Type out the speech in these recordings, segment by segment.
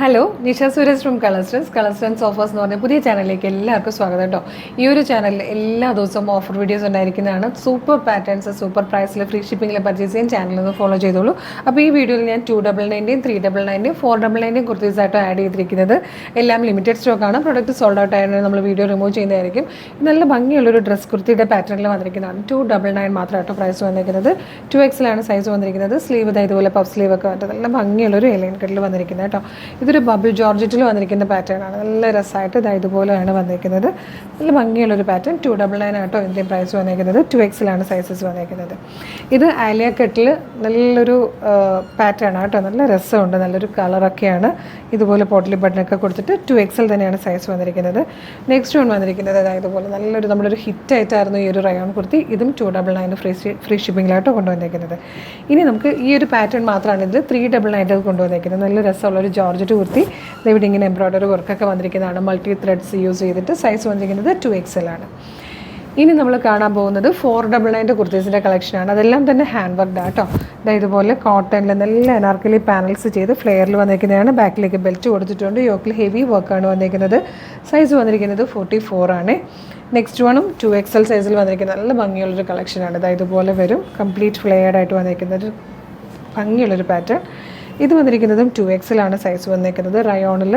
Hello, Nisha Suresh from കളർസ്റ്റൻസ് offers എന്ന് പറഞ്ഞ പുതിയ ചാനലിലേക്ക് എല്ലാവർക്കും സ്വാഗതം കേട്ടോ. ഈ ഒരു ചാനലിൽ എല്ലാ ദിവസവും ഓഫർ വീഡിയോസ് ഉണ്ടായിരിക്കുന്നതാണ്. സൂപ്പർ പാറ്റേൺസ്, സൂപ്പർ പ്രൈസിൽ ഫ്രീ ഷിപ്പിംഗിൽ പർച്ചേസ് ചെയ്യാൻ ചാനലിൽ നിന്ന് ഫോളോ ചെയ്തോളൂ. അപ്പോൾ ഈ വീഡിയോയിൽ ഞാൻ 299-ൻ്റെയും 399-ൻ്റെയും 499-ൻ്റെയും കുർത്തീസായിട്ട് ആഡ് ചെയ്തിരിക്കുന്നത് എല്ലാം ലിമിറ്റഡ് സ്റ്റോക്കാണ്. പ്രൊഡക്റ്റ് സോൾഡ് ഔട്ട് ആയതിനാൽ നമ്മൾ വീഡിയോ റിമൂവ് ചെയ്യുന്നതായിരിക്കും. നല്ല ഭംഗിയുള്ളൊരു ഡ്രസ് കുർത്തിയുടെ പാറ്റേണിൽ വന്നിരിക്കുന്നതാണ്. 299 മാത്രമായിട്ട് പ്രൈസ് വന്നിരിക്കുന്നത്. 2XL ആണ് സൈസ് വന്നിരിക്കുന്നത്. സ്ലീവ് ഇതുപോലെ പഫ് സ്ലീവ് ഒക്കെ വന്നിട്ട് നല്ല ഭംഗിയുള്ളൊരു എലൈൻ കട്ടിൽ വന്നിരിക്കുന്നത് കേട്ടോ. ഇതൊരു ബബിൾ ജോർജറ്റിൽ വന്നിരിക്കുന്ന പാറ്റേൺ ആണ്. നല്ല രസമായിട്ട് ഇതുപോലെയാണ് വന്നിരിക്കുന്നത്. നല്ല ഭംഗിയുള്ളൊരു പാറ്റേൺ. 299 ആട്ടോ ഇതിൻ്റെ പ്രൈസ് വന്നിരിക്കുന്നത്. 2XL ആണ് സൈസസ് വന്നിരിക്കുന്നത്. ഇത് ആലിയ കട്ടിൽ നല്ലൊരു പാറ്റേൺ ആട്ടോ. നല്ല രസമുണ്ട്, നല്ലൊരു കളറൊക്കെയാണ്. ഇതുപോലെ പോട്ടലി ബട്ടണൊക്കെ കൊടുത്തിട്ട് 2XL തന്നെയാണ് സൈസ് വന്നിരിക്കുന്നത്. നെക്സ്റ്റ് വൺ വന്നിരിക്കുന്നത് ഇതുപോലെ നല്ലൊരു നമ്മളൊരു ഹിറ്റായിട്ടായിരുന്നു ഈ ഒരു റയോൺ കുർത്തി. ഇതും 299 ഫ്രീ ഷിപ്പിങ്ങിലായിട്ടോ കൊണ്ടുവന്നിരിക്കുന്നത്. ഇനി നമുക്ക് ഈ ഒരു പാറ്റേൺ മാത്രമാണ് ഇതിൽ 399 കൊണ്ടുവന്നിരിക്കുന്നത്. നല്ല രസമുള്ളൊരു ജോർജറ്റ് കുർത്തി. ഇവിടെ ഇങ്ങനെ എംബ്രോയ്ഡറി വർക്കൊക്കെ വന്നിരിക്കുന്നതാണ്. മൾട്ടി ത്രെഡ്സ് യൂസ് ചെയ്തിട്ട് സൈസ് വന്നിരിക്കുന്നത് 2XL ആണ്. ഇനി നമ്മൾ കാണാൻ പോകുന്നത് 499 കുർത്തീസിൻ്റെ കളക്ഷനാണ്. അതെല്ലാം തന്നെ ഹാൻഡ് വർക്ക്ഡ് ആട്ടോ. ഇതുപോലെ കോട്ടണിൽ നല്ല അനാർക്കലി പാനൽസ് ചെയ്ത് ഫ്ലെയറിൽ വന്നിരിക്കുന്നതാണ്. ബാക്കിലേക്ക് ബെൽറ്റ് കൊടുത്തിട്ടുണ്ട്. യോക്കിൽ ഹെവി വർക്കാണ് വന്നിരിക്കുന്നത്. സൈസ് വന്നിരിക്കുന്നത് 44 ആണ്. നെക്സ്റ്റ് വണ്ണും 2XL സൈസിൽ വന്നിരിക്കുന്നത് നല്ല ഭംഗിയുള്ളൊരു കളക്ഷനാണ്. ഇതുപോലെ വരും. കംപ്ലീറ്റ് ഫ്ലെയർഡ് ആയിട്ട് വന്നിരിക്കുന്നത് ഭംഗിയുള്ളൊരു പാറ്റേൺ. ഇത് വന്നിരിക്കുന്നതും 2XL ആണ് സൈസ് വന്നിരിക്കുന്നത്. റയോണിൽ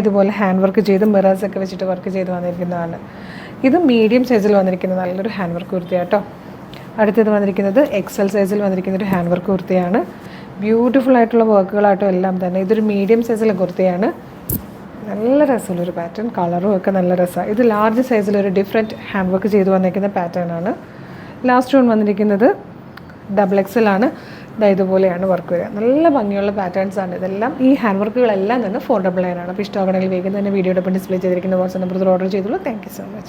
ഇതുപോലെ ഹാൻഡ് വർക്ക് ചെയ്ത് മിറേഴ്സൊക്കെ വെച്ചിട്ട് വർക്ക് ചെയ്ത് വന്നിരിക്കുന്നതാണ്. ഇത് മീഡിയം സൈസിൽ വന്നിരിക്കുന്നത് നല്ലൊരു ഹാൻഡ് വർക്ക് കുർത്തിയാട്ടോ. അടുത്തത് വന്നിരിക്കുന്നത് XL സൈസിൽ വന്നിരിക്കുന്നൊരു ഹാൻഡ് വർക്ക് കുർത്തിയാണ്. ബ്യൂട്ടിഫുൾ ആയിട്ടുള്ള വർക്കുകളാട്ടോ എല്ലാം തന്നെ. ഇതൊരു മീഡിയം സൈസിലെ കുർത്തിയാണ്. നല്ല രസമുള്ളൊരു പാറ്റേൺ. കളറും ഒക്കെ നല്ല രസമാണ്. ഇത് ലാർജ് സൈസിലൊരു ഡിഫറെൻറ്റ് ഹാൻഡ് വർക്ക് ചെയ്ത് വന്നിരിക്കുന്ന പാറ്റേൺ ആണ്. ലാസ്റ്റ് വൺ വന്നിരിക്കുന്നത് XXL ആണ്. ഇതുപോലെയാണ് വർക്ക് വരിക. നല്ല ഭംഗിയുള്ള പാറ്റേൺസ് ആണ് ഇതെല്ലാം. ഈ ഹാൻഡ് വർക്കുകളെല്ലാം തന്നെ 499 ആണ്. അപ്പോൾ ഇഷ്ടമാകണമെങ്കിൽ വേഗം തന്നെ വീഡിയോയുടെ ഒപ്പം ഡിസ്പ്ലേ ചെയ്തിരിക്കുന്ന വാട്സ്ആപ്പ് നമ്പറിൽ ഓർഡർ ചെയ്തോളൂ. Thank you so much.